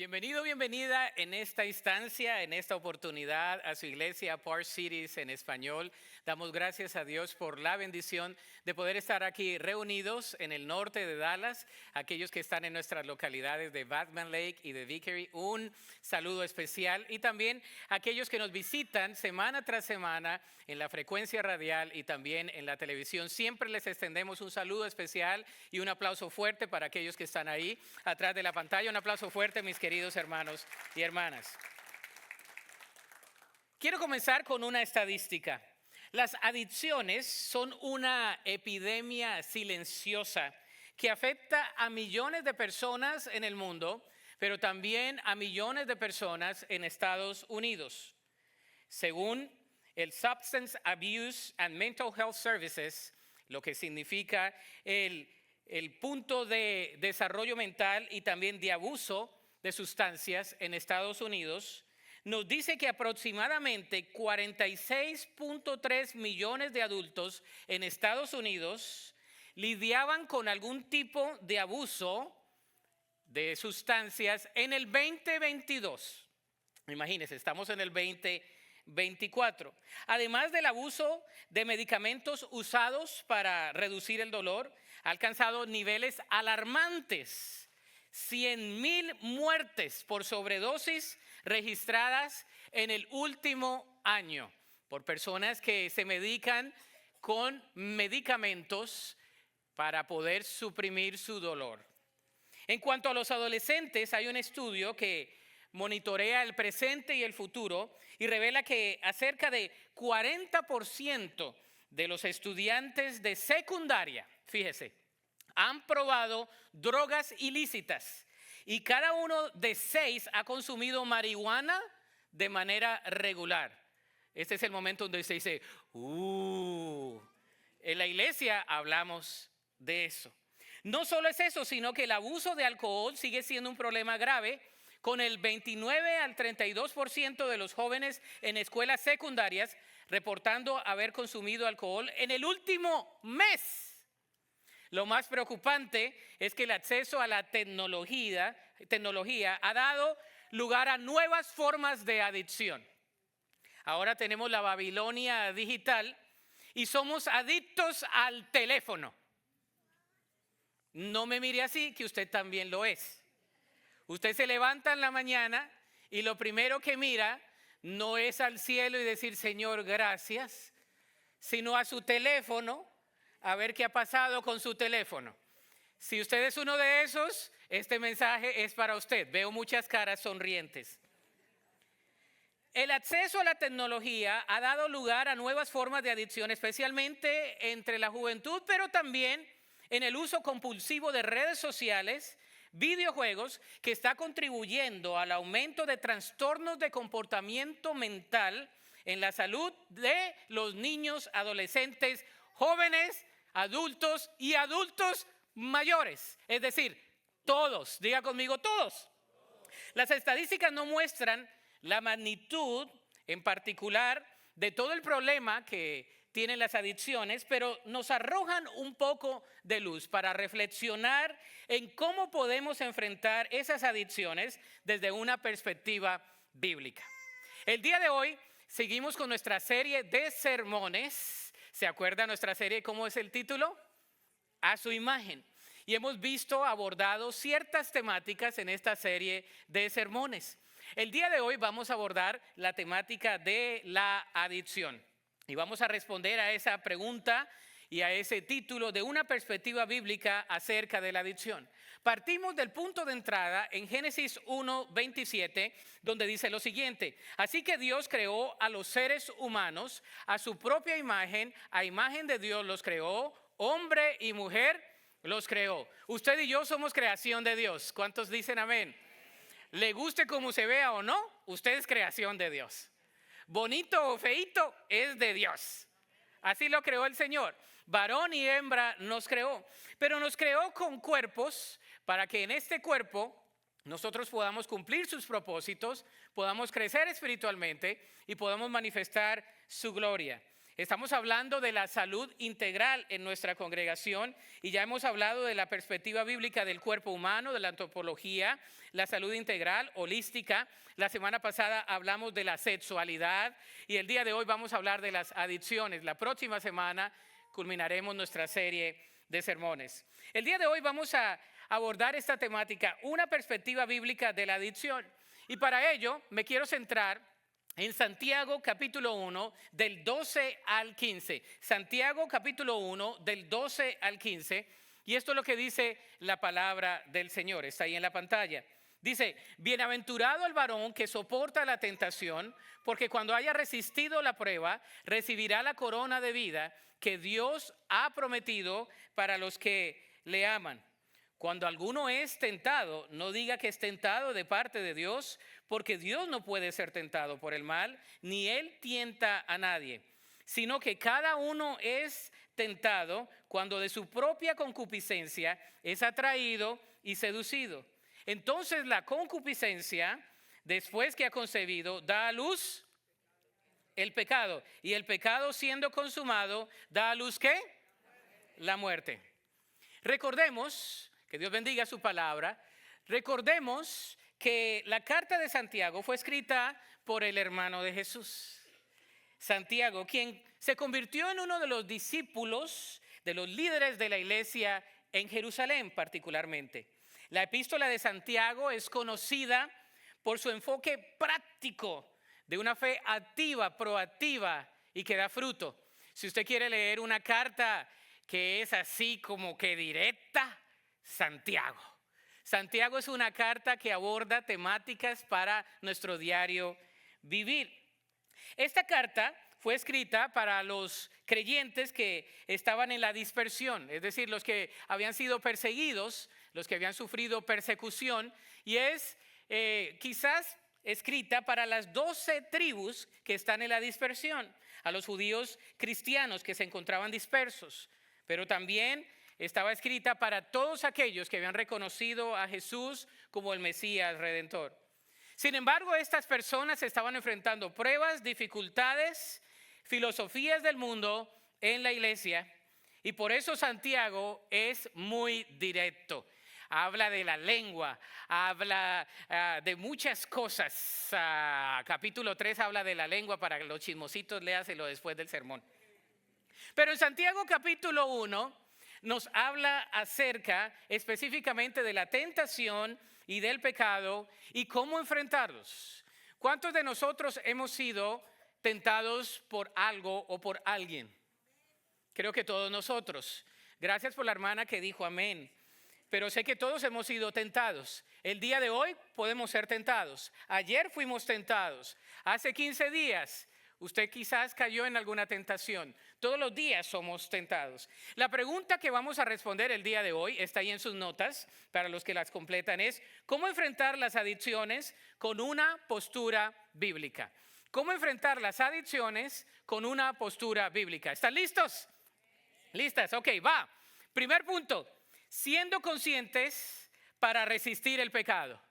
Bienvenido, bienvenida en esta instancia, en esta oportunidad a su iglesia Park Cities en español. Damos gracias a Dios por la bendición de poder estar aquí reunidos en el norte de Dallas. Aquellos que están en nuestras localidades de Batman Lake y de Vickery, un saludo especial. Y también aquellos que nos visitan semana tras semana en la frecuencia radial y también en la televisión. Siempre les extendemos un saludo especial y un aplauso fuerte para aquellos que están ahí atrás de la pantalla. Un aplauso fuerte, mis queridos hermanos y hermanas. Quiero comenzar con una estadística. Las adicciones son una epidemia silenciosa que afecta a millones de personas en el mundo, pero también a millones de personas en Estados Unidos. Según el Substance Abuse and Mental Health Services, lo que significa el punto de desarrollo mental y también de abuso de sustancias en Estados Unidos, nos dice que aproximadamente 46.3 millones de adultos en Estados Unidos lidiaban con algún tipo de abuso de sustancias en el 2022. Imagínense, estamos en el 2024. Además del abuso de medicamentos usados para reducir el dolor, ha alcanzado niveles alarmantes. 100,000 muertes por sobredosis registradas en el último año por personas que se medican con medicamentos para poder suprimir su dolor. En cuanto a los adolescentes, hay un estudio que monitorea el presente y el futuro y revela que acerca de 40% de los estudiantes de secundaria, fíjese, han probado drogas ilícitas y cada uno de 6 ha consumido marihuana de manera regular. Este es el momento donde se dice, en la iglesia hablamos de eso. No solo es eso, sino que el abuso de alcohol sigue siendo un problema grave, con el 29 al 32% de los jóvenes en escuelas secundarias reportando haber consumido alcohol en el último mes. Lo más preocupante es que el acceso a la tecnología ha dado lugar a nuevas formas de adicción. Ahora tenemos la Babilonia digital y somos adictos al teléfono. No me mire así, que usted también lo es. Usted se levanta en la mañana y lo primero que mira no es al cielo y decir, Señor, gracias, sino a su teléfono, a ver qué ha pasado con su teléfono. Si usted es uno de esos, este mensaje es para usted. Veo muchas caras sonrientes. El acceso a la tecnología ha dado lugar a nuevas formas de adicción, especialmente entre la juventud, pero también en el uso compulsivo de redes sociales, videojuegos, que está contribuyendo al aumento de trastornos de comportamiento mental en la salud de los niños, adolescentes, jóvenes, adultos y adultos mayores. Es decir, todos. Diga conmigo, todos. Las estadísticas no muestran la magnitud en particular de todo el problema que tienen las adicciones, pero nos arrojan un poco de luz para reflexionar en cómo podemos enfrentar esas adicciones desde una perspectiva bíblica. El día de hoy seguimos con nuestra serie de sermones. ¿Se acuerda nuestra serie? ¿Cómo es el título? A su imagen. Y hemos abordado ciertas temáticas en esta serie de sermones. El día de hoy vamos a abordar la temática de la adicción. Y vamos a responder a esa pregunta y a ese título de una perspectiva bíblica acerca de la adicción. Partimos del punto de entrada en Génesis 1:27, donde dice lo siguiente: así que Dios creó a los seres humanos a su propia imagen, a imagen de Dios los creó, hombre y mujer los creó. Usted y yo somos creación de Dios. ¿Cuántos dicen amén? Le guste como se vea o no, usted es creación de Dios. Bonito o feíto, es de Dios. Así lo creó el Señor. Varón y hembra nos creó, pero nos creó con cuerpos para que en este cuerpo nosotros podamos cumplir sus propósitos, podamos crecer espiritualmente y podamos manifestar su gloria. Estamos hablando de la salud integral en nuestra congregación y ya hemos hablado de la perspectiva bíblica del cuerpo humano, de la antropología, la salud integral, holística. La semana pasada hablamos de la sexualidad y el día de hoy vamos a hablar de las adicciones. La próxima semana culminaremos nuestra serie de sermones. El día de hoy vamos a abordar esta temática, una perspectiva bíblica de la adicción. Y para ello me quiero centrar en Santiago capítulo 1 del 12 al 15. Santiago capítulo 1 del 12 al 15. Y esto es lo que dice la palabra del Señor. Está ahí en la pantalla. Dice, bienaventurado el varón que soporta la tentación, porque cuando haya resistido la prueba, recibirá la corona de vida que Dios ha prometido para los que le aman. Cuando alguno es tentado, no diga que es tentado de parte de Dios, porque Dios no puede ser tentado por el mal, ni Él tienta a nadie, sino que cada uno es tentado cuando de su propia concupiscencia es atraído y seducido. Entonces la concupiscencia, después que ha concebido, da a luz el pecado. Y el pecado, siendo consumado, da a luz ¿qué? La muerte. Recordemos, que Dios bendiga su palabra, recordemos que la carta de Santiago fue escrita por el hermano de Jesús. Santiago, quien se convirtió en uno de los discípulos, de los líderes de la iglesia en Jerusalén particularmente. La epístola de Santiago es conocida por su enfoque práctico de una fe activa, proactiva y que da fruto. Si usted quiere leer una carta que es así como que directa, Santiago. Santiago es una carta que aborda temáticas para nuestro diario vivir. Esta carta fue escrita para los creyentes que estaban en la dispersión, es decir, los que habían sido perseguidos, los que habían sufrido persecución, y es quizás escrita para las 12 tribus que están en la dispersión, a los judíos cristianos que se encontraban dispersos, pero también estaba escrita para todos aquellos que habían reconocido a Jesús como el Mesías Redentor. Sin embargo, estas personas estaban enfrentando pruebas, dificultades, filosofías del mundo en la iglesia, y por eso Santiago es muy directo. Habla de la lengua, habla de muchas cosas. Capítulo 3 habla de la lengua, para los chismositos léaselo después del sermón. Pero en Santiago capítulo 1 nos habla acerca específicamente de la tentación y del pecado y cómo enfrentarlos. ¿Cuántos de nosotros hemos sido tentados por algo o por alguien? Creo que todos nosotros. Gracias por la hermana que dijo amén. Pero sé que todos hemos sido tentados. El día de hoy podemos ser tentados. Ayer fuimos tentados. Hace 15 días usted quizás cayó en alguna tentación. Todos los días somos tentados. La pregunta que vamos a responder el día de hoy, está ahí en sus notas, para los que las completan, es ¿cómo enfrentar las adicciones con una postura bíblica? ¿Cómo enfrentar las adicciones con una postura bíblica? ¿Están listos? ¿Listas? Ok, va. Primer punto, siendo conscientes para resistir el pecado.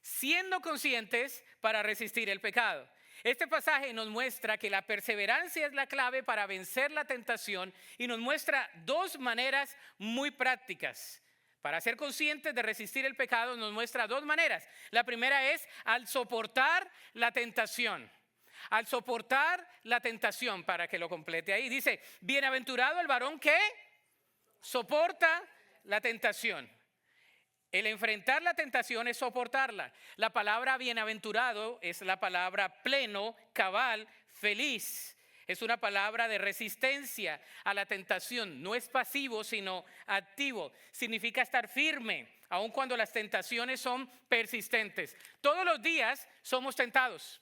Siendo conscientes para resistir el pecado. Este pasaje nos muestra que la perseverancia es la clave para vencer la tentación y nos muestra dos maneras muy prácticas. Para ser conscientes de resistir el pecado nos muestra dos maneras. La primera es al soportar la tentación. Al soportar la tentación, para que lo complete ahí. Dice, bienaventurado el varón que soporta la tentación. El enfrentar la tentación es soportarla. La palabra bienaventurado es la palabra pleno, cabal, feliz. Es una palabra de resistencia a la tentación. No es pasivo, sino activo. Significa estar firme, aun cuando las tentaciones son persistentes. Todos los días somos tentados.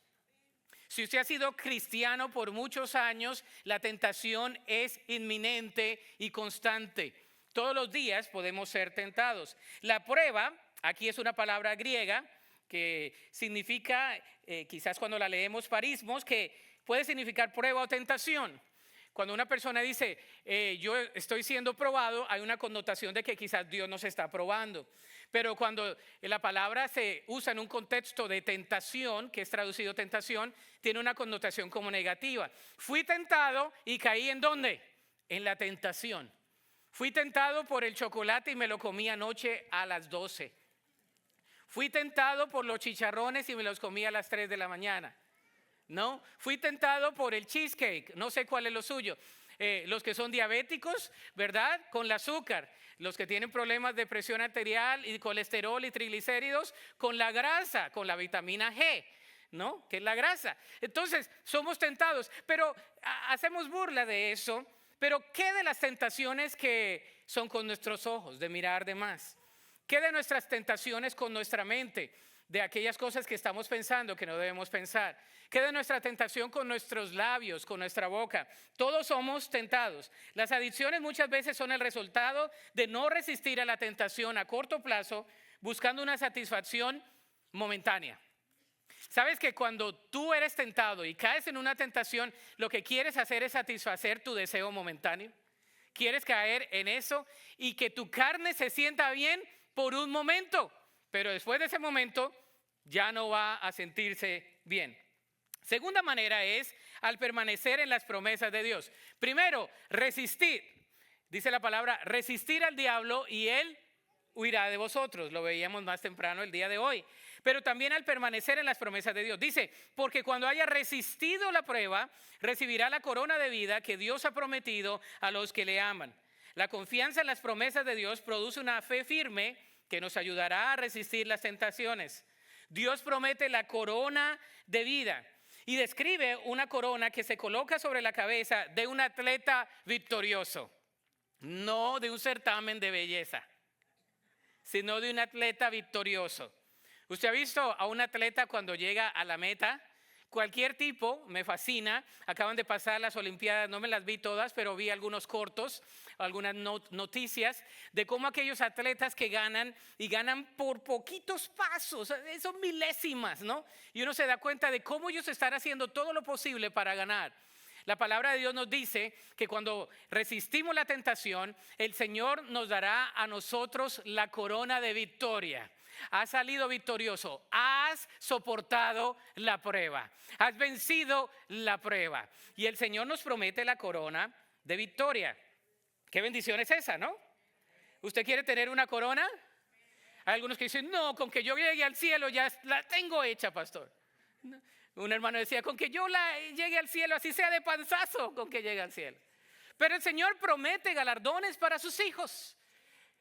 Si usted ha sido cristiano por muchos años, la tentación es inminente y constante. Todos los días podemos ser tentados. La prueba, aquí es una palabra griega que significa, quizás cuando la leemos parismos, que puede significar prueba o tentación. Cuando una persona dice, yo estoy siendo probado, hay una connotación de que quizás Dios nos está probando. Pero cuando la palabra se usa en un contexto de tentación, que es traducido tentación, tiene una connotación como negativa. Fui tentado y caí ¿en dónde? En la tentación. Fui tentado por el chocolate y me lo comí anoche a las 12. Fui tentado por los chicharrones y me los comí a las 3 de la mañana. No, fui tentado por el cheesecake, no sé cuál es lo suyo. Los que son diabéticos, ¿verdad? Con el azúcar. Los que tienen problemas de presión arterial y colesterol y triglicéridos, con la grasa, con la vitamina G, ¿no? Que es la grasa. Entonces, somos tentados, pero hacemos burla de eso. Pero ¿qué de las tentaciones que son con nuestros ojos, de mirar de más? ¿Qué de nuestras tentaciones con nuestra mente? De aquellas cosas que estamos pensando que no debemos pensar. ¿Qué de nuestra tentación con nuestros labios, con nuestra boca? Todos somos tentados. Las adicciones muchas veces son el resultado de no resistir a la tentación a corto plazo, buscando una satisfacción momentánea. ¿Sabes que cuando tú eres tentado y caes en una tentación, lo que quieres hacer es satisfacer tu deseo momentáneo? Quieres caer en eso y que tu carne se sienta bien por un momento. Pero después de ese momento ya no va a sentirse bien. Segunda manera es al permanecer en las promesas de Dios. Primero, resistir. Dice la palabra, resistir al diablo y él huirá de vosotros. Lo veíamos más temprano el día de hoy. Pero también al permanecer en las promesas de Dios. Dice, porque cuando haya resistido la prueba, recibirá la corona de vida que Dios ha prometido a los que le aman. La confianza en las promesas de Dios produce una fe firme que nos ayudará a resistir las tentaciones. Dios promete la corona de vida y describe una corona que se coloca sobre la cabeza de un atleta victorioso, no de un certamen de belleza, sino de un atleta victorioso. ¿Usted ha visto a un atleta cuando llega a la meta? Cualquier tipo, me fascina. Acaban de pasar las Olimpiadas, no me las vi todas, pero vi algunos cortos, algunas noticias de cómo aquellos atletas que ganan y ganan por poquitos pasos, son milésimas, ¿no? Y uno se da cuenta de cómo ellos están haciendo todo lo posible para ganar. La palabra de Dios nos dice que cuando resistimos la tentación, el Señor nos dará a nosotros la corona de victoria. Has salido victorioso, has soportado la prueba, has vencido la prueba. Y el Señor nos promete la corona de victoria. Qué bendición es esa, ¿no? ¿Usted quiere tener una corona? Hay algunos que dicen, no, con que yo llegue al cielo ya la tengo hecha, pastor. Un hermano decía, con que yo llegue al cielo, así sea de panzazo, con que llegue al cielo. Pero el Señor promete galardones para sus hijos.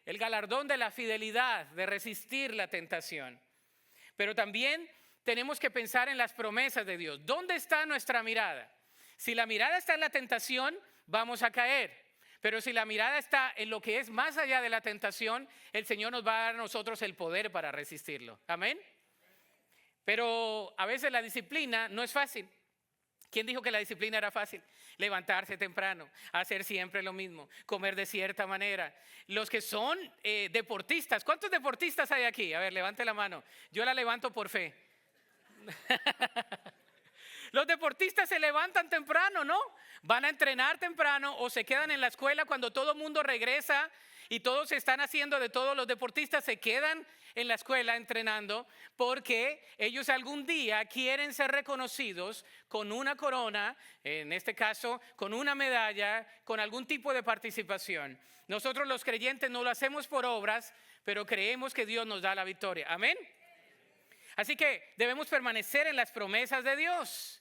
El galardón de la fidelidad, de resistir la tentación. Pero también tenemos que pensar en las promesas de Dios. ¿Dónde está nuestra mirada? Si la mirada está en la tentación, vamos a caer. Pero si la mirada está en lo que es más allá de la tentación, el Señor nos va a dar a nosotros el poder para resistirlo. Amén. Pero a veces la disciplina no es fácil. ¿Quién dijo que la disciplina era fácil? Levantarse temprano, hacer siempre lo mismo, comer de cierta manera. Los que son deportistas, ¿cuántos deportistas hay aquí? A ver, levante la mano. Yo la levanto por fe. Los deportistas se levantan temprano, ¿no? Van a entrenar temprano o se quedan en la escuela cuando todo el mundo regresa y todos están haciendo de todo. Los deportistas se quedan en la escuela entrenando porque ellos algún día quieren ser reconocidos con una corona, en este caso con una medalla, con algún tipo de participación. Nosotros los creyentes no lo hacemos por obras, pero creemos que Dios nos da la victoria. Amén. Así que debemos permanecer en las promesas de Dios.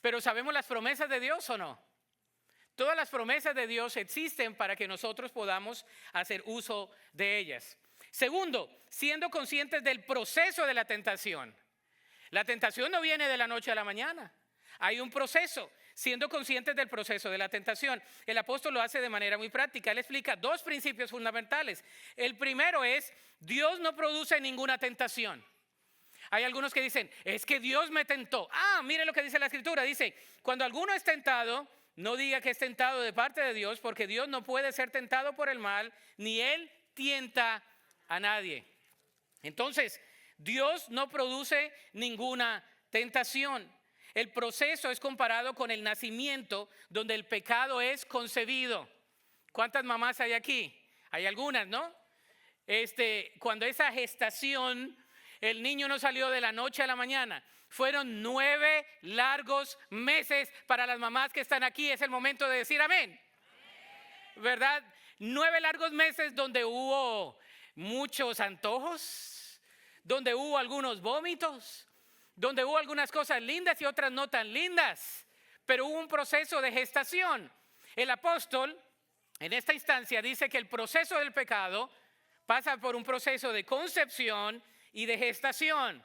Pero ¿sabemos las promesas de Dios o no? Todas las promesas de Dios existen para que nosotros podamos hacer uso de ellas. Segundo, siendo conscientes del proceso de la tentación. La tentación no viene de la noche a la mañana. Hay un proceso, siendo conscientes del proceso de la tentación. El apóstol lo hace de manera muy práctica. Él explica dos principios fundamentales. El primero es, Dios no produce ninguna tentación. Hay algunos que dicen, es que Dios me tentó. Mire lo que dice la Escritura. Dice, cuando alguno es tentado, no diga que es tentado de parte de Dios, porque Dios no puede ser tentado por el mal, ni Él tienta a nadie. Entonces, Dios no produce ninguna tentación. El proceso es comparado con el nacimiento, donde el pecado es concebido. ¿Cuántas mamás hay aquí? Hay algunas, ¿no? Cuando esa gestación, el niño no salió de la noche a la mañana. Fueron 9 largos meses para las mamás que están aquí. Es el momento de decir amén. ¿Verdad? 9 largos meses donde hubo muchos antojos, donde hubo algunos vómitos, donde hubo algunas cosas lindas y otras no tan lindas, pero hubo un proceso de gestación. El apóstol en esta instancia dice que el proceso del pecado pasa por un proceso de concepción y de gestación.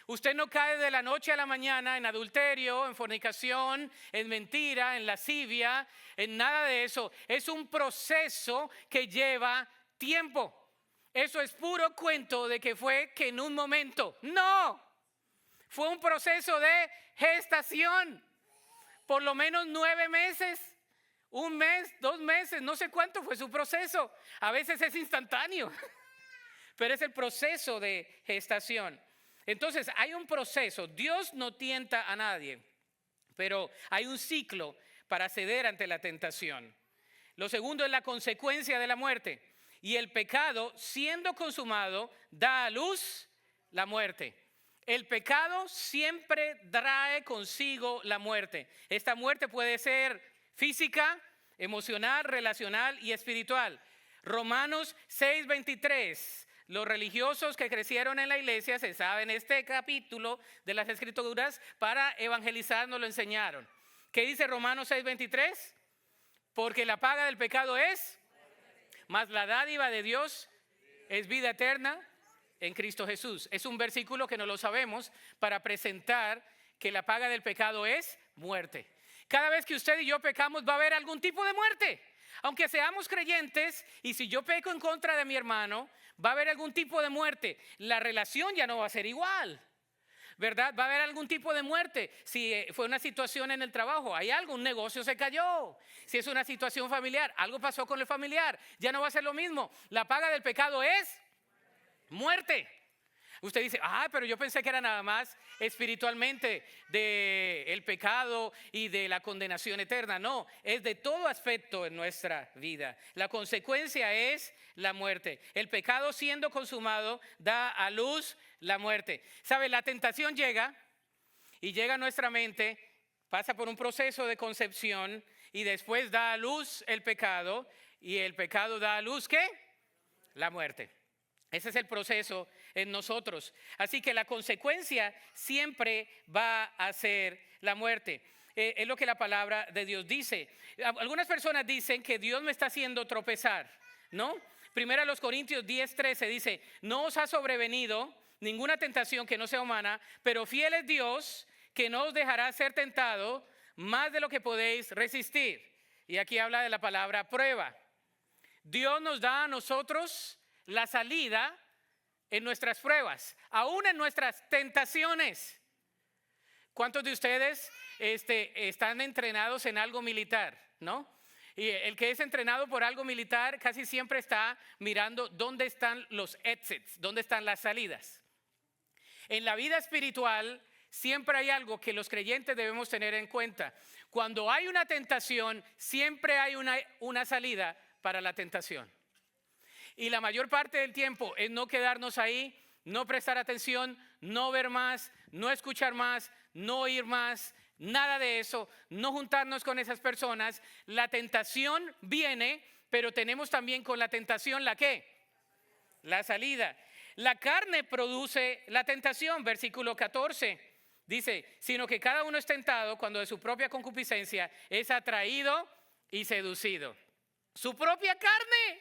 Usted no cae de la noche a la mañana en adulterio, en fornicación, en mentira, en lascivia, en nada de eso. Es un proceso que lleva tiempo. Eso es puro cuento de que fue que en un momento. No, fue un proceso de gestación. Por lo menos 9 meses, 1 mes, 2 meses, no sé cuánto fue su proceso. A veces es instantáneo, pero es el proceso de gestación. Entonces hay un proceso. Dios no tienta a nadie, pero hay un ciclo para ceder ante la tentación. Lo segundo es la consecuencia de la muerte. Y el pecado, siendo consumado, da a luz la muerte. El pecado siempre trae consigo la muerte. Esta muerte puede ser física, emocional, relacional y espiritual. Romanos 6:23. Los religiosos que crecieron en la iglesia se saben este capítulo de las Escrituras, para evangelizar nos lo enseñaron. ¿Qué dice Romanos 6:23? Porque la paga del pecado es, mas la dádiva de Dios es vida eterna en Cristo Jesús. Es un versículo que no lo sabemos para presentar que la paga del pecado es muerte. Cada vez que usted y yo pecamos va a haber algún tipo de muerte. Aunque seamos creyentes, y si yo peco en contra de mi hermano, va a haber algún tipo de muerte. La relación ya no va a ser igual, ¿verdad? Va a haber algún tipo de muerte. Si fue una situación en el trabajo, hay algo, un negocio se cayó. Si es una situación familiar, algo pasó con el familiar, ya no va a ser lo mismo. La paga del pecado es muerte. Usted dice, pero yo pensé que era nada más espiritualmente del pecado y de la condenación eterna. No, es de todo aspecto en nuestra vida. La consecuencia es la muerte. El pecado, siendo consumado, da a luz la muerte. ¿Sabe? La tentación llega y llega a nuestra mente, pasa por un proceso de concepción y después da a luz el pecado, y el pecado da a luz ¿qué? La muerte. Ese es el proceso en nosotros. Así que la consecuencia siempre va a ser la muerte. Es lo que la palabra de Dios dice. Algunas personas dicen que Dios me está haciendo tropezar, ¿no? Primero a los Corintios 10:13 dice, no os ha sobrevenido ninguna tentación que no sea humana, pero fiel es Dios, que no os dejará ser tentado más de lo que podéis resistir. Y aquí habla de la palabra prueba. Dios nos da a nosotros la salida en nuestras pruebas, aún en nuestras tentaciones. ¿Cuántos de ustedes están entrenados en algo militar, no? Y el que es entrenado por algo militar casi siempre está mirando dónde están los exits, dónde están las salidas. En la vida espiritual siempre hay algo que los creyentes debemos tener en cuenta. Cuando hay una tentación, siempre hay una salida para la tentación. Y la mayor parte del tiempo es no quedarnos ahí, no prestar atención, no ver más, no escuchar más, no oír más, nada de eso, no juntarnos con esas personas. La tentación viene, pero tenemos también con la tentación ¿la qué? La salida. La carne produce la tentación, versículo 14. Dice, sino que cada uno es tentado cuando de su propia concupiscencia es atraído y seducido. Su propia carne.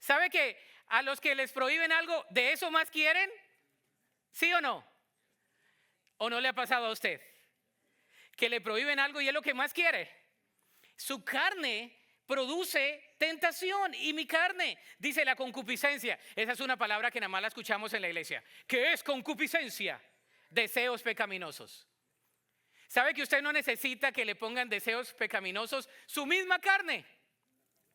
¿Sabe que a los que les prohíben algo, de eso más quieren? ¿Sí o no? ¿O no le ha pasado a usted? Que le prohíben algo y es lo que más quiere. Su carne produce tentación, y mi carne, dice la concupiscencia. Esa es una palabra que nada más la escuchamos en la iglesia. ¿Qué es concupiscencia? Deseos pecaminosos. ¿Sabe que usted no necesita que le pongan deseos pecaminosos? Su misma carne.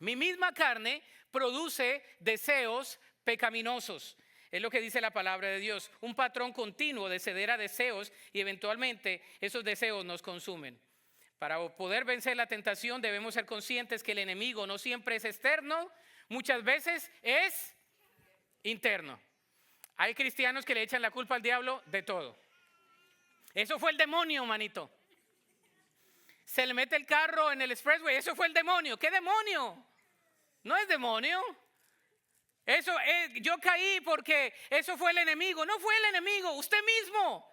Mi misma carne produce deseos pecaminosos. Es lo que dice la palabra de Dios. Un patrón continuo de ceder a deseos y eventualmente esos deseos nos consumen. Para poder vencer la tentación debemos ser conscientes que el enemigo no siempre es externo, muchas veces es interno. Hay cristianos que le echan la culpa al diablo de todo. Eso fue el demonio, manito. Se le mete el carro en el expressway, eso fue el demonio. ¿Qué demonio? No es demonio. Eso yo caí porque eso fue el enemigo. No fue el enemigo, usted mismo.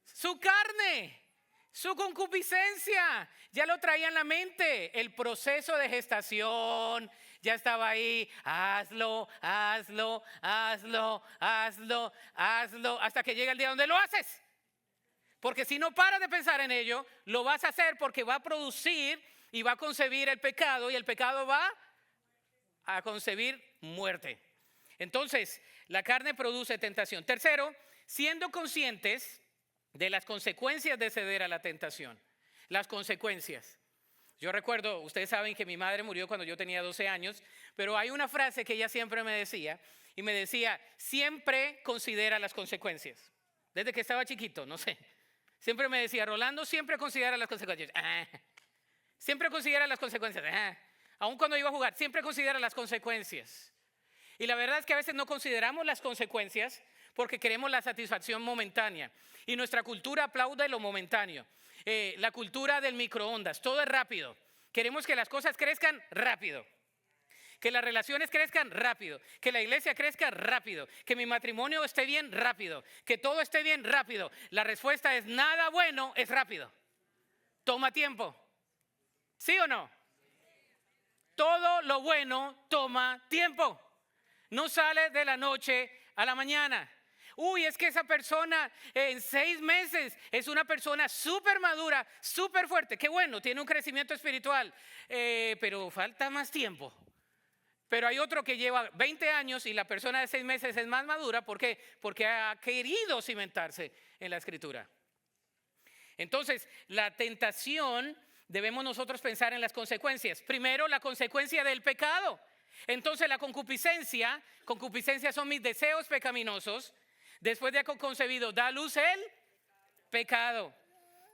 Su carne, su concupiscencia, ya lo traía en la mente. El proceso de gestación ya estaba ahí. Hazlo, hazlo, hazlo, hazlo, hazlo, hasta que llega el día donde lo haces. Porque si no paras de pensar en ello, lo vas a hacer porque va a producir y va a concebir el pecado, y el pecado va a concebir muerte. Entonces, la carne produce tentación. Tercero, siendo conscientes de las consecuencias de ceder a la tentación. Las consecuencias. Yo recuerdo, ustedes saben que mi madre murió cuando yo tenía 12 años, pero hay una frase que ella siempre me decía, y me decía, siempre considera las consecuencias. Desde que estaba chiquito, no sé. Siempre me decía, Rolando, siempre considera las consecuencias. Siempre considera las consecuencias. Aún cuando iba a jugar, siempre considera las consecuencias. Y la verdad es que a veces no consideramos las consecuencias porque queremos la satisfacción momentánea. Y nuestra cultura aplaude lo momentáneo. La cultura del microondas, todo es rápido. Queremos que las cosas crezcan rápido. Que las relaciones crezcan rápido, que la iglesia crezca rápido, que mi matrimonio esté bien rápido, que todo esté bien rápido. La respuesta es nada bueno es rápido. Toma tiempo. ¿Sí o no? Todo lo bueno toma tiempo. No sale de la noche a la mañana. Uy, es que esa persona en 6 meses es una persona súper madura, súper fuerte. Qué bueno, tiene un crecimiento espiritual, pero falta más tiempo. Pero hay otro que lleva 20 años y la persona de 6 meses es más madura. ¿Por qué? Porque ha querido cimentarse en la Escritura. Entonces, la tentación, debemos nosotros pensar en las consecuencias. Primero, la consecuencia del pecado. Entonces, la concupiscencia son mis deseos pecaminosos. Después de haber concebido, da a luz el pecado.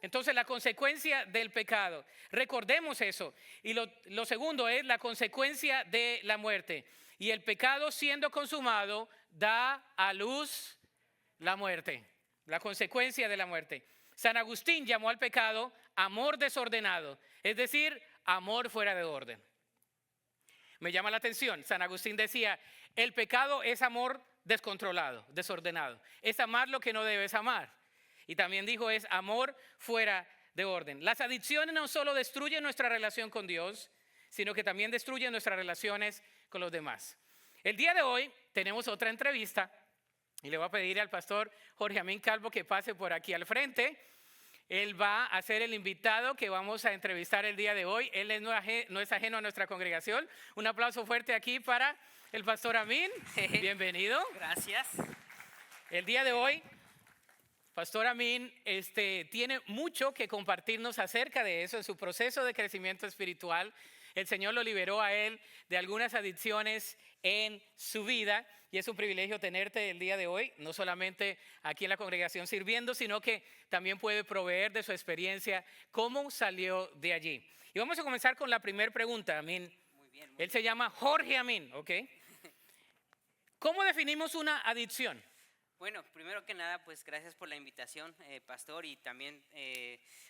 Entonces, la consecuencia del pecado. Recordemos eso. Y lo segundo es la consecuencia de la muerte. Y el pecado, siendo consumado, da a luz la muerte. La consecuencia de la muerte. San Agustín llamó al pecado amor desordenado, es decir, amor fuera de orden. Me llama la atención. San Agustín decía, el pecado es amor descontrolado, desordenado. Es amar lo que no debes amar. Y también dijo, es amor fuera de orden. Las adicciones no solo destruyen nuestra relación con Dios, sino que también destruyen nuestras relaciones con los demás. El día de hoy tenemos otra entrevista y le voy a pedir al pastor Jorge Amín Calvo que pase por aquí al frente. Él va a ser el invitado que vamos a entrevistar el día de hoy. Él no es ajeno a nuestra congregación. Un aplauso fuerte aquí para el pastor Amín. Bienvenido. Gracias. El día de hoy, pastor Amín tiene mucho que compartirnos acerca de eso, en su proceso de crecimiento espiritual. El Señor lo liberó a él de algunas adicciones en su vida y es un privilegio tenerte el día de hoy, no solamente aquí en la congregación sirviendo, sino que también puede proveer de su experiencia cómo salió de allí. Y vamos a comenzar con la primera pregunta, Amín. Muy bien. Él se llama Jorge Amín, ¿ok? ¿Cómo definimos una adicción? Bueno, primero que nada, pues gracias por la invitación, pastor, y también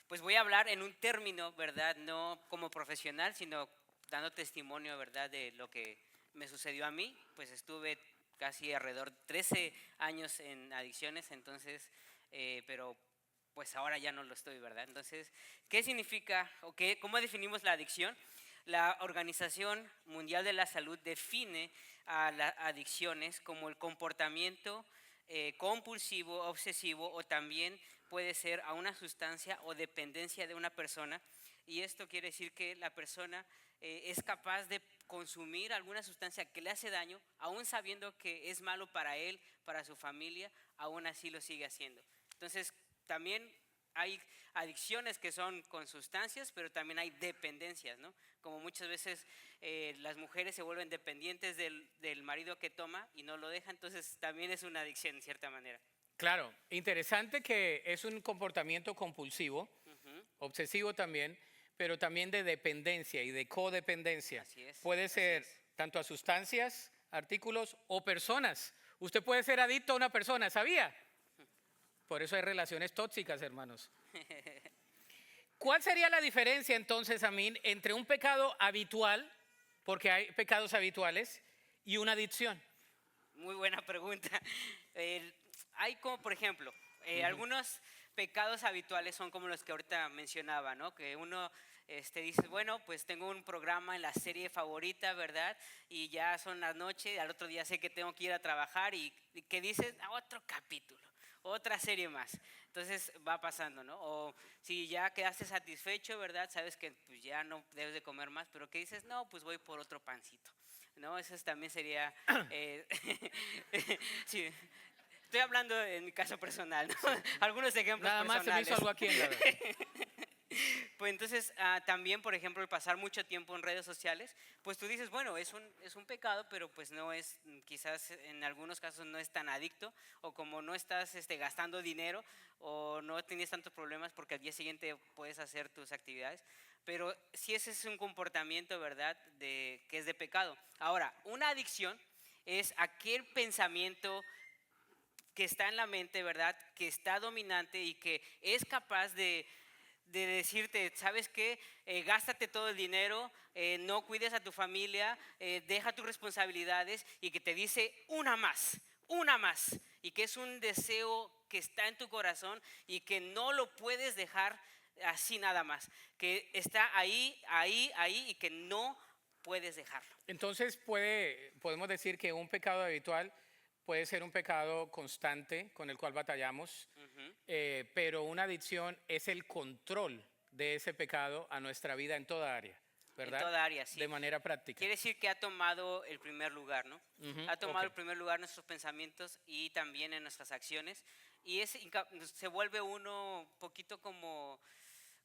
pues voy a hablar en un término, ¿verdad? No como profesional, sino dando testimonio, ¿verdad? De lo que me sucedió a mí. Pues estuve casi alrededor de 13 años en adicciones, entonces, pero pues ahora ya no lo estoy, ¿verdad? Entonces, ¿qué significa o cómo definimos la adicción? La Organización Mundial de la Salud define a las adicciones como el comportamiento compulsivo, obsesivo, o también puede ser a una sustancia o dependencia de una persona. Y esto quiere decir que la persona es capaz de consumir alguna sustancia que le hace daño, aún sabiendo que es malo para él, para su familia, aún así lo sigue haciendo. Entonces, también hay adicciones que son con sustancias, pero también hay dependencias, ¿no? Como muchas veces las mujeres se vuelven dependientes del marido que toma y no lo deja, entonces también es una adicción en cierta manera. Claro, interesante que es un comportamiento compulsivo, obsesivo también, pero también de dependencia y de codependencia. Así es, Puede así ser es. tanto a sustancias, artículos o personas. Usted puede ser adicto a una persona, ¿sabía? Por eso hay relaciones tóxicas, hermanos. ¿Cuál sería la diferencia entonces, Amin, entre un pecado habitual, porque hay pecados habituales, y una adicción? Muy buena pregunta. El- Hay como, por ejemplo, algunos pecados habituales son como los que ahorita mencionaba, ¿no? Que uno dice, bueno, pues tengo un programa en la serie favorita, ¿verdad? Y ya son las noches, al otro día sé que tengo que ir a trabajar y que dices, "Ah, otro capítulo, otra serie más". Entonces va pasando, ¿no? O si ya quedaste satisfecho, ¿verdad? Sabes que pues, ya no debes de comer más, pero que dices, no, pues voy por otro pancito. ¿No? Eso también sería... sí, estoy hablando en mi caso personal, ¿no? Algunos ejemplos Nada más se me hizo personales. algo aquí en la... Pues entonces, también, por ejemplo, el pasar mucho tiempo en redes sociales, pues tú dices, bueno, es un pecado, pero pues no es, quizás en algunos casos no es tan adicto, o como no estás gastando dinero, o no tienes tantos problemas porque al día siguiente puedes hacer tus actividades, pero sí ese es un comportamiento, ¿verdad?, que es de pecado. Ahora, una adicción es aquel pensamiento que está en la mente, ¿verdad?, que está dominante y que es capaz de decirte, ¿sabes qué? Gástate todo el dinero, no cuides a tu familia, deja tus responsabilidades, y que te dice una más, y que es un deseo que está en tu corazón y que no lo puedes dejar así nada más, que está ahí y que no puedes dejarlo. Entonces podemos decir que un pecado habitual puede ser un pecado constante con el cual batallamos, pero una adicción es el control de ese pecado a nuestra vida en toda área, ¿verdad? En toda área, sí. De manera práctica. Quiere decir que ha tomado el primer lugar, ¿no? Ha tomado ok. el primer lugar en nuestros pensamientos y también en nuestras acciones. Y se vuelve uno un poquito como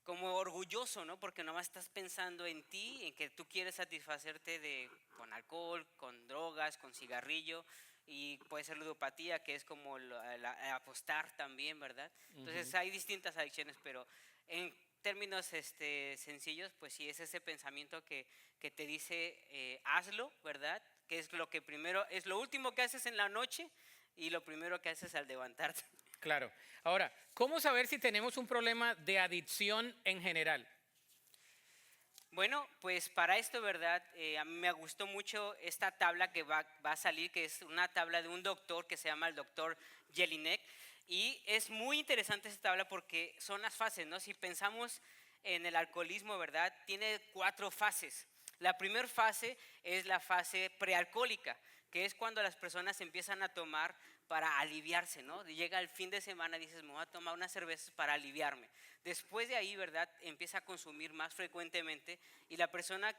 orgulloso, ¿no? Porque nomás estás pensando en ti, en que tú quieres satisfacerte con alcohol, con drogas, con cigarrillo, y puede ser ludopatía, que es como el apostar también, ¿verdad? Entonces hay distintas adicciones, pero en términos sencillos, pues sí, es ese pensamiento que te dice, hazlo, ¿verdad? Que es lo que primero, es lo último que haces en la noche y lo primero que haces al levantarte. Claro. Ahora, ¿cómo saber si tenemos un problema de adicción en general? Bueno, pues para esto, ¿verdad? A mí me gustó mucho esta tabla que va a salir, que es una tabla de un doctor que se llama el doctor Jelinek. Y es muy interesante esta tabla porque son las fases, ¿no? Si pensamos en el alcoholismo, ¿verdad? Tiene 4 fases. La primera fase es la fase prealcohólica, que es cuando las personas empiezan a tomar para aliviarse, ¿no? Llega el fin de semana y dices, me voy a tomar unas cervezas para aliviarme. Después de ahí, ¿verdad?, empieza a consumir más frecuentemente y la persona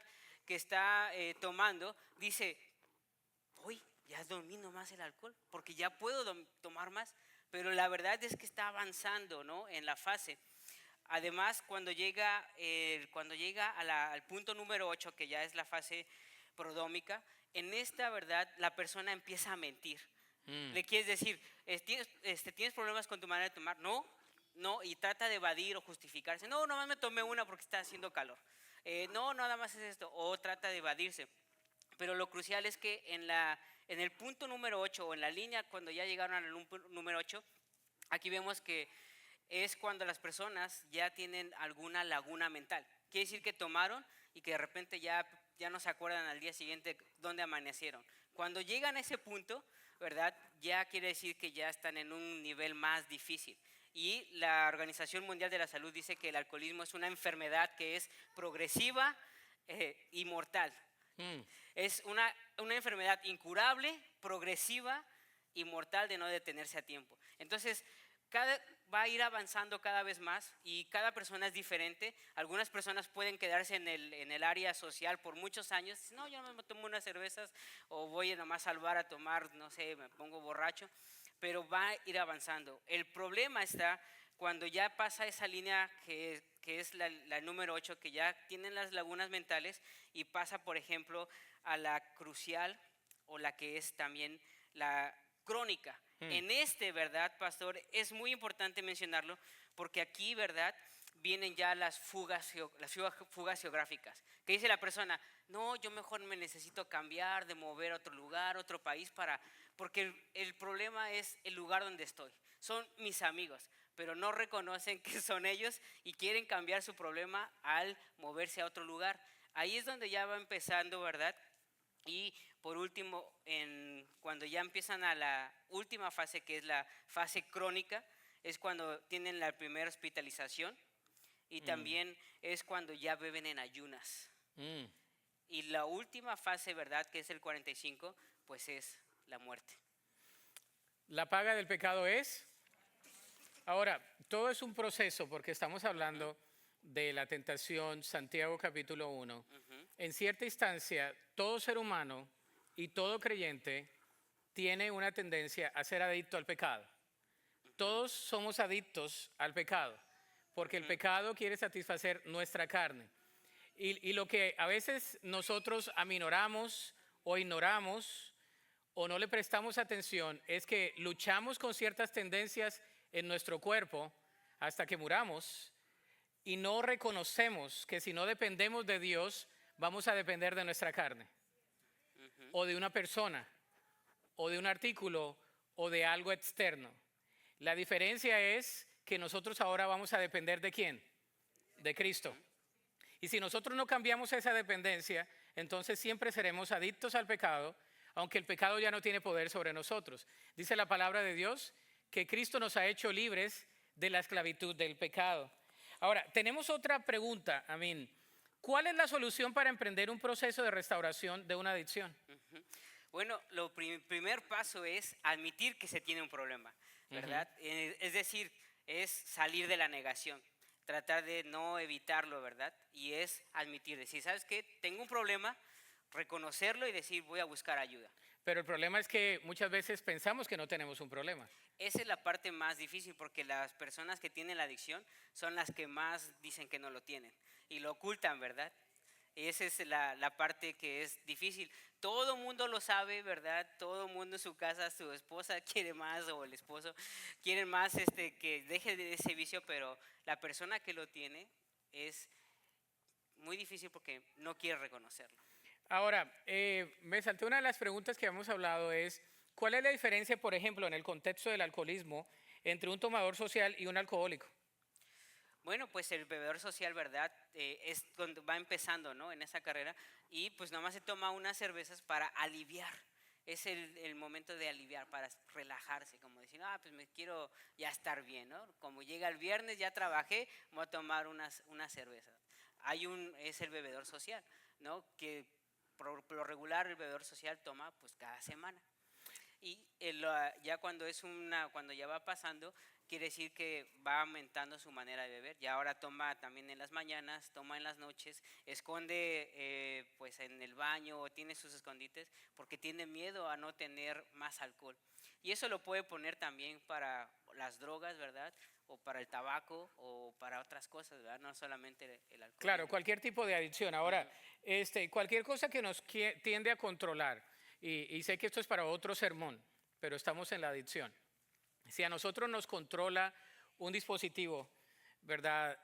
que está tomando dice, hoy ya domino más el alcohol porque ya puedo tomar más, pero la verdad es que está avanzando, ¿no?, en la fase. Además, cuando llega al punto número 8, que ya es la fase prodómica, en esta, ¿verdad?, la persona empieza a mentir. Le quieres decir, ¿tienes problemas con tu manera de tomar? No, no, y trata de evadir o justificarse. No, nomás me tomé una porque está haciendo calor. No, nada más es esto. O trata de evadirse. Pero lo crucial es que en el punto número 8 o en la línea, cuando ya llegaron al número 8, aquí vemos que es cuando las personas ya tienen alguna laguna mental. Quiere decir que tomaron y que de repente ya no se acuerdan al día siguiente dónde amanecieron. Cuando llegan a ese punto, ¿verdad?, ya quiere decir que ya están en un nivel más difícil. Y la Organización Mundial de la Salud dice que el alcoholismo es una enfermedad que es progresiva y mortal. Es una enfermedad incurable, progresiva y mortal de no detenerse a tiempo. Entonces, va a ir avanzando cada vez más y cada persona es diferente. Algunas personas pueden quedarse en el área social por muchos años. No, yo no me tomo unas cervezas o voy nomás al bar a tomar, no sé, me pongo borracho, pero va a ir avanzando. El problema está cuando ya pasa esa línea que es la número 8, que ya tienen las lagunas mentales y pasa, por ejemplo, a la crucial o la que es también la crónica. En ¿verdad, pastor? Es muy importante mencionarlo porque aquí, ¿verdad? Vienen ya las fugas geográficas. Que dice la persona, no, yo mejor me necesito cambiar, de mover a otro lugar, otro país, porque el problema es el lugar donde estoy. Son mis amigos, pero no reconocen que son ellos y quieren cambiar su problema al moverse a otro lugar. Ahí es donde ya va empezando, ¿verdad? Y por último, cuando ya empiezan a la última fase, que es la fase crónica, es cuando tienen la primera hospitalización y también es cuando ya beben en ayunas. Y la última fase, ¿verdad? Que es el 45, pues es la muerte. La paga del pecado es. Ahora, todo es un proceso porque estamos hablando de la tentación, Santiago capítulo 1. En cierta instancia, todo ser humano y todo creyente tiene una tendencia a ser adicto al pecado. Todos somos adictos al pecado porque el pecado quiere satisfacer nuestra carne. Y lo que a veces nosotros aminoramos o ignoramos o no le prestamos atención es que luchamos con ciertas tendencias en nuestro cuerpo hasta que muramos y no reconocemos que si no dependemos de Dios vamos a depender de nuestra carne o de una persona o de un artículo o de algo externo. La diferencia es que nosotros ahora vamos a depender ¿de quién? De Cristo. Y si nosotros no cambiamos esa dependencia, entonces siempre seremos adictos al pecado, aunque el pecado ya no tiene poder sobre nosotros. Dice la palabra de Dios que Cristo nos ha hecho libres de la esclavitud del pecado. Ahora, tenemos otra pregunta, Amín. ¿Cuál es la solución para emprender un proceso de restauración de una adicción? Bueno, primer paso es admitir que se tiene un problema, ¿verdad? Es decir, es salir de la negación, tratar de no evitarlo, ¿verdad? Y es admitir, decir, ¿sabes qué? Tengo un problema, reconocerlo y decir, voy a buscar ayuda. Pero el problema es que muchas veces pensamos que no tenemos un problema. Esa es la parte más difícil porque las personas que tienen la adicción son las que más dicen que no lo tienen y lo ocultan, ¿verdad? Esa es la parte que es difícil. Todo mundo lo sabe, ¿verdad? Todo mundo en su casa, su esposa quiere más o el esposo quiere más que deje de ese vicio, pero la persona que lo tiene es muy difícil porque no quiere reconocerlo. Ahora, me salté una de las preguntas que hemos hablado es, ¿cuál es la diferencia, por ejemplo, en el contexto del alcoholismo entre un tomador social y un alcohólico? Bueno, pues el bebedor social, ¿verdad? Es cuando va empezando, ¿no? En esa carrera y pues nomás se toma unas cervezas para aliviar. Es el momento de aliviar, para relajarse, como decir, pues me quiero ya estar bien, ¿no? Como llega el viernes, ya trabajé, voy a tomar unas cervezas. Es el bebedor social, ¿no? Que por lo regular el bebedor social toma pues cada semana. Y ya cuando ya va pasando, quiere decir que va aumentando su manera de beber. Ya ahora toma también en las mañanas, toma en las noches, esconde pues en el baño o tiene sus escondites porque tiene miedo a no tener más alcohol. Y eso lo puede poner también para las drogas, ¿verdad? O para el tabaco o para otras cosas, ¿verdad? No solamente el alcohol. Claro, cualquier tipo de adicción. Ahora, cualquier cosa que nos tiende a controlar, y sé que esto es para otro sermón, pero estamos en la adicción. Si a nosotros nos controla un dispositivo, ¿verdad?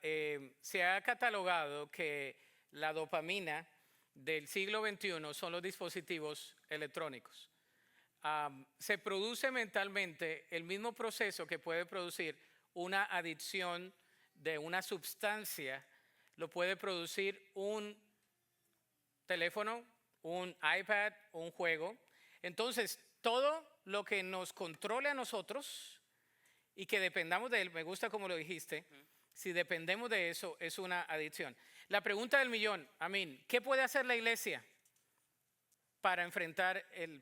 Se ha catalogado que la dopamina del siglo XXI son los dispositivos electrónicos. Se produce mentalmente el mismo proceso que puede producir una adicción de una sustancia, lo puede producir un teléfono, un iPad, un juego. Entonces, todo lo que nos controle a nosotros y que dependamos de él, me gusta como lo dijiste, si dependemos de eso, es una adicción. La pregunta del millón, Amín, ¿qué puede hacer la iglesia para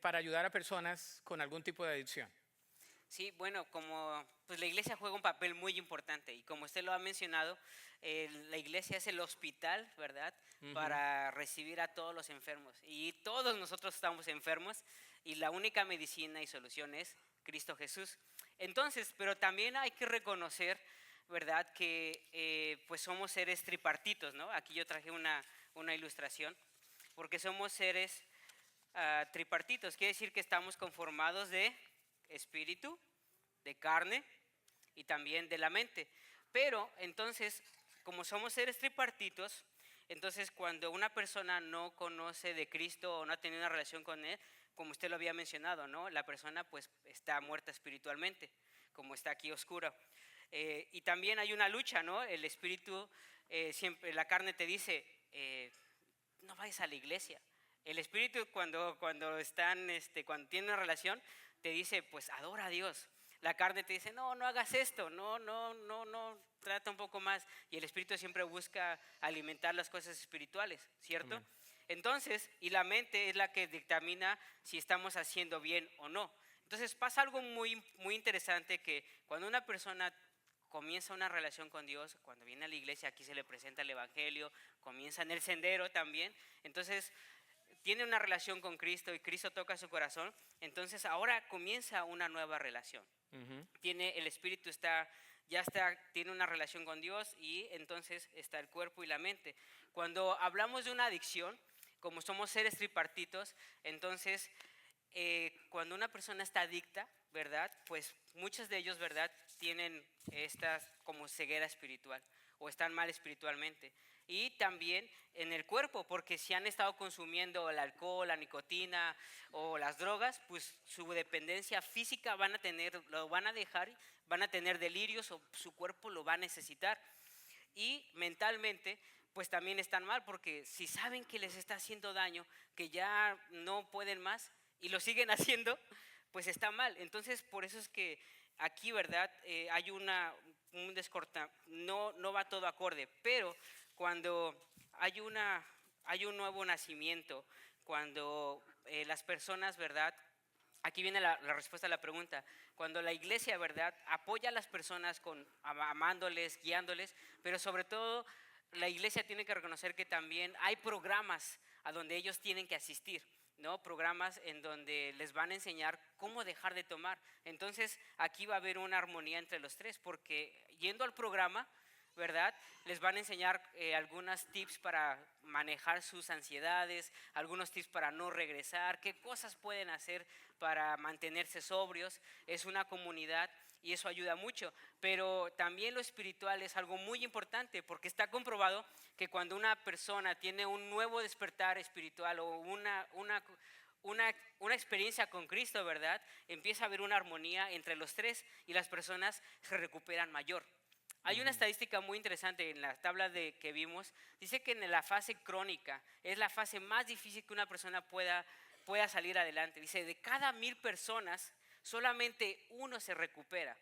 para ayudar a personas con algún tipo de adicción? Sí, bueno, pues la iglesia juega un papel muy importante y como usted lo ha mencionado, la iglesia es el hospital, ¿verdad? Para recibir a todos los enfermos y todos nosotros estamos enfermos y la única medicina y solución es Cristo Jesús. Entonces, pero también hay que reconocer ¿verdad? Que pues somos seres tripartitos, ¿no? Aquí yo traje una ilustración, porque somos seres tripartitos. Quiere decir que estamos conformados de espíritu, de carne y también de la mente. Pero entonces, como somos seres tripartitos, entonces cuando una persona no conoce de Cristo o no ha tenido una relación con Él, como usted lo había mencionado, ¿no? La persona pues está muerta espiritualmente, como está aquí oscura. Y también hay una lucha, ¿no? El espíritu, siempre, la carne te dice, no vayas a la iglesia. El espíritu cuando están, cuando tienen una relación, te dice, pues adora a Dios. La carne te dice, no, no hagas esto, no, trata un poco más. Y el espíritu siempre busca alimentar las cosas espirituales, ¿cierto? Amén. Entonces, y la mente es la que dictamina si estamos haciendo bien o no. Entonces pasa algo muy interesante, que cuando una persona comienza una relación con Dios, cuando viene a la iglesia, aquí se le presenta el Evangelio, comienza en el sendero también, entonces tiene una relación con Cristo y Cristo toca su corazón, entonces ahora comienza una nueva relación. Tiene el espíritu, tiene una relación con Dios, y entonces está el cuerpo y la mente. Cuando hablamos de una adicción, como somos seres tripartitos, entonces cuando una persona está adicta, ¿verdad? Pues muchos de ellos, ¿verdad? Tienen esta como ceguera espiritual o están mal espiritualmente. Y también en el cuerpo, porque si han estado consumiendo el alcohol, la nicotina o las drogas, pues su dependencia física lo van a dejar, van a tener delirios o su cuerpo lo va a necesitar. Y mentalmente, pues también están mal, porque si saben que les está haciendo daño, que ya no pueden más y lo siguen haciendo, pues está mal. Entonces, por eso es que aquí, ¿verdad? Hay un descorta, no va todo acorde, pero cuando hay un nuevo nacimiento, cuando las personas, ¿verdad? Aquí viene la respuesta a la pregunta. Cuando la iglesia, ¿verdad?, apoya a las personas amándoles, guiándoles, pero sobre todo la iglesia tiene que reconocer que también hay programas a donde ellos tienen que asistir, ¿no? Programas en donde les van a enseñar cómo dejar de tomar. Entonces aquí va a haber una armonía entre los tres, porque yendo al programa, ¿verdad?, les van a enseñar algunos tips para manejar sus ansiedades, algunos tips para no regresar, qué cosas pueden hacer para mantenerse sobrios. Es una comunidad y eso ayuda mucho, pero también lo espiritual es algo muy importante, porque está comprobado que cuando una persona tiene un nuevo despertar espiritual o una experiencia con Cristo, ¿verdad?, empieza a haber una armonía entre los tres y las personas se recuperan mayor. Hay una estadística muy interesante en la tabla que vimos. Dice que en la fase crónica es la fase más difícil que una persona pueda salir adelante. Dice, de cada 1000 personas, solamente uno se recupera.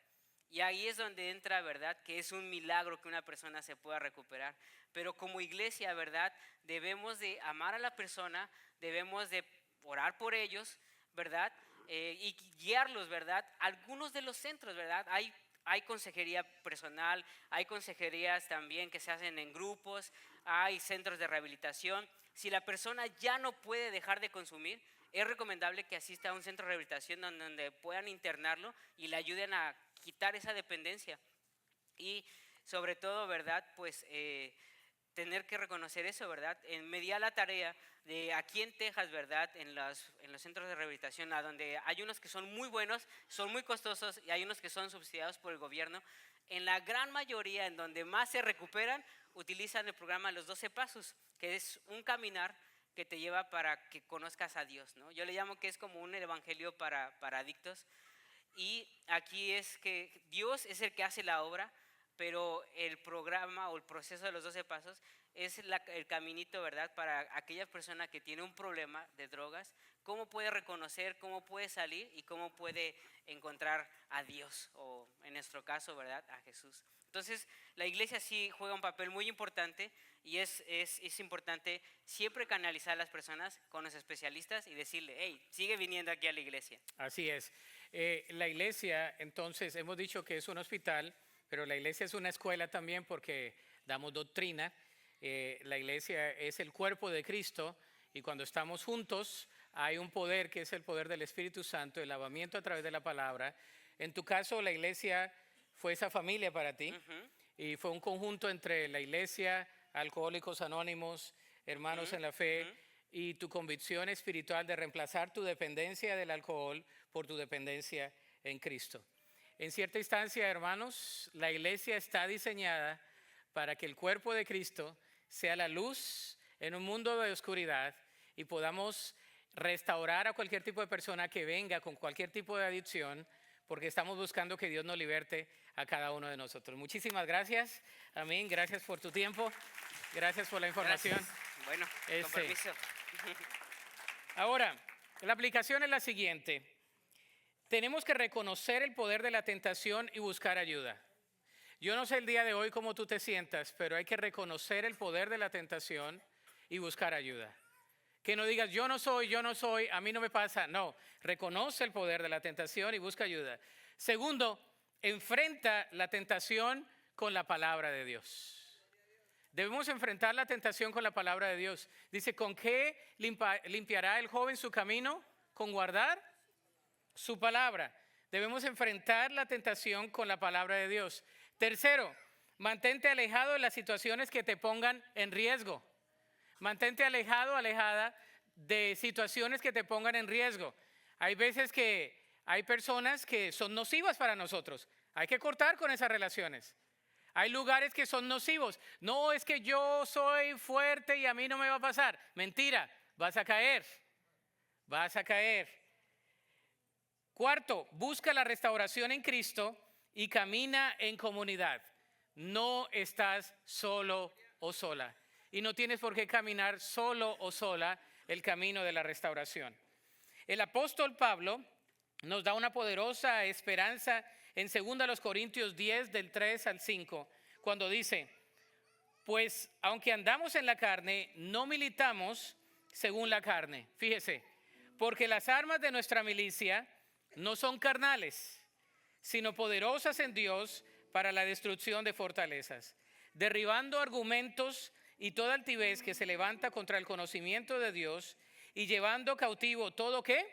Y ahí es donde entra, ¿verdad?, que es un milagro que una persona se pueda recuperar. Pero como iglesia, ¿verdad?, debemos de amar a la persona, debemos de orar por ellos, ¿verdad?, y guiarlos, ¿verdad? Algunos de los centros, ¿verdad? Hay consejería personal, hay consejerías también que se hacen en grupos, hay centros de rehabilitación. Si la persona ya no puede dejar de consumir, es recomendable que asista a un centro de rehabilitación donde puedan internarlo y le ayuden a quitar esa dependencia. Y sobre todo, ¿verdad?, pues tener que reconocer eso, ¿verdad? Me di a la tarea de aquí en Texas, ¿verdad?, en los centros de rehabilitación, a donde hay unos que son muy buenos, son muy costosos, y hay unos que son subsidiados por el gobierno. En la gran mayoría, en donde más se recuperan, utilizan el programa Los 12 Pasos, que es un caminar que te lleva para que conozcas a Dios, ¿no? Yo le llamo que es como un evangelio para adictos. Y aquí es que Dios es el que hace la obra, pero el programa o el proceso de los 12 pasos es el caminito, ¿verdad?, para aquella persona que tiene un problema de drogas, cómo puede reconocer, cómo puede salir y cómo puede encontrar a Dios, o en nuestro caso, ¿verdad?, a Jesús. Entonces, la iglesia sí juega un papel muy importante, y es importante siempre canalizar a las personas con los especialistas y decirle, hey, sigue viniendo aquí a la iglesia. Así es. La iglesia, entonces, hemos dicho que es un hospital, pero la iglesia es una escuela también, porque damos doctrina. La iglesia es el cuerpo de Cristo, y cuando estamos juntos hay un poder que es el poder del Espíritu Santo, el lavamiento a través de la palabra. En tu caso, la iglesia fue esa familia para ti. Ujú. Y fue un conjunto entre la iglesia, Alcohólicos Anónimos, Hermanos en la Fe, y tu convicción espiritual de reemplazar tu dependencia del alcohol por tu dependencia en Cristo. En cierta instancia, hermanos, la iglesia está diseñada para que el cuerpo de Cristo sea la luz en un mundo de oscuridad y podamos restaurar a cualquier tipo de persona que venga con cualquier tipo de adicción, porque estamos buscando que Dios nos liberte a cada uno de nosotros. Muchísimas gracias. Amén. Gracias por tu tiempo. Gracias por la información. Gracias. Bueno, con Este, permiso. Ahora, la aplicación es la siguiente. Tenemos que reconocer el poder de la tentación y buscar ayuda. Yo no sé el día de hoy cómo tú te sientas, pero hay que reconocer el poder de la tentación y buscar ayuda. Que no digas, yo no soy, a mí no me pasa. No, reconoce el poder de la tentación y busca ayuda. Segundo, enfrenta la tentación con la palabra de Dios. Debemos enfrentar la tentación con la palabra de Dios. Dice, ¿con qué limpiará el joven su camino? Con guardar su palabra. Debemos enfrentar la tentación con la palabra de Dios. Tercero, mantente alejado de las situaciones que te pongan en riesgo. Mantente alejado, alejada de situaciones que te pongan en riesgo. Hay veces que hay personas que son nocivas para nosotros. Hay que cortar con esas relaciones. Hay lugares que son nocivos. No, es que yo soy fuerte y a mí no me va a pasar. Mentira, vas a caer. Vas a caer. Cuarto, busca la restauración en Cristo y camina en comunidad. No estás solo o sola. Y no tienes por qué caminar solo o sola el camino de la restauración. El apóstol Pablo nos da una poderosa esperanza en 2 Corintios 10, del 3 al 5, cuando dice, pues aunque andamos en la carne, no militamos según la carne. Fíjese, porque las armas de nuestra milicia no son carnales, sino poderosas en Dios para la destrucción de fortalezas, derribando argumentos y toda altivez que se levanta contra el conocimiento de Dios y llevando cautivo todo ¿qué?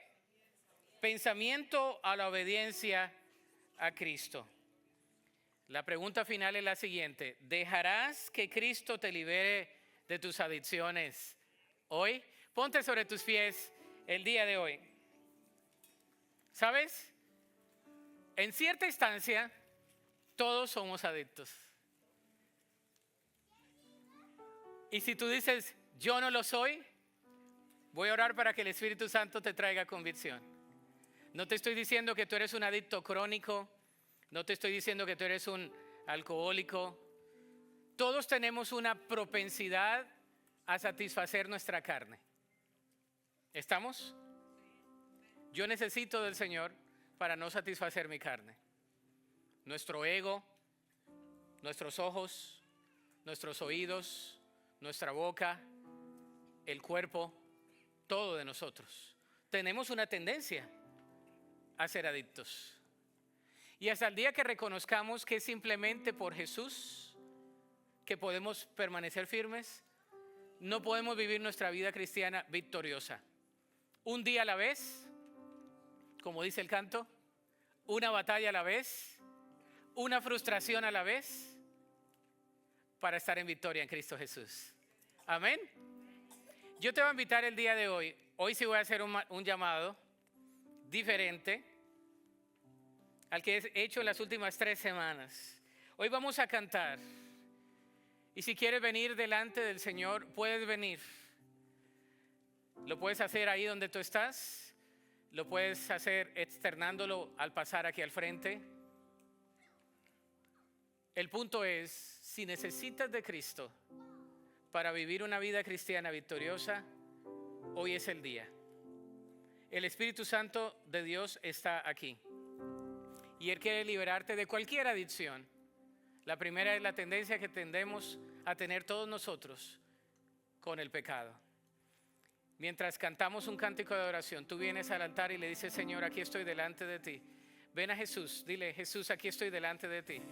Pensamiento a la obediencia a Cristo. La pregunta final es la siguiente: ¿dejarás que Cristo te libere de tus adicciones hoy? Ponte sobre tus pies el día de hoy. ¿Sabes? En cierta instancia, todos somos adictos. Y si tú dices, yo no lo soy, voy a orar para que el Espíritu Santo te traiga convicción. No te estoy diciendo que tú eres un adicto crónico, no te estoy diciendo que tú eres un alcohólico. Todos tenemos una propensidad a satisfacer nuestra carne. ¿Estamos? Yo necesito del Señor para no satisfacer mi carne. Nuestro ego, nuestros ojos, nuestros oídos, nuestra boca, el cuerpo, todo de nosotros. Tenemos una tendencia a ser adictos. Y hasta el día que reconozcamos que es simplemente por Jesús que podemos permanecer firmes, no podemos vivir nuestra vida cristiana victoriosa. Un día a la vez, como dice el canto, una batalla a la vez, una frustración a la vez, para estar en victoria en Cristo Jesús. Amén. Yo te voy a invitar el día de hoy. Hoy sí voy a hacer un llamado diferente al que he hecho en las últimas 3 semanas. Hoy vamos a cantar. Y si quieres venir delante del Señor, puedes venir. Lo puedes hacer ahí donde tú estás. Lo puedes hacer externándolo al pasar aquí al frente. El punto es, si necesitas de Cristo para vivir una vida cristiana victoriosa, hoy es el día. El Espíritu Santo de Dios está aquí. Y Él quiere liberarte de cualquier adicción. La primera es la tendencia que tendemos a tener todos nosotros con el pecado. Mientras cantamos un cántico de oración, tú vienes al altar y le dices, Señor, aquí estoy delante de ti. Ven a Jesús, dile, Jesús, aquí estoy delante de ti.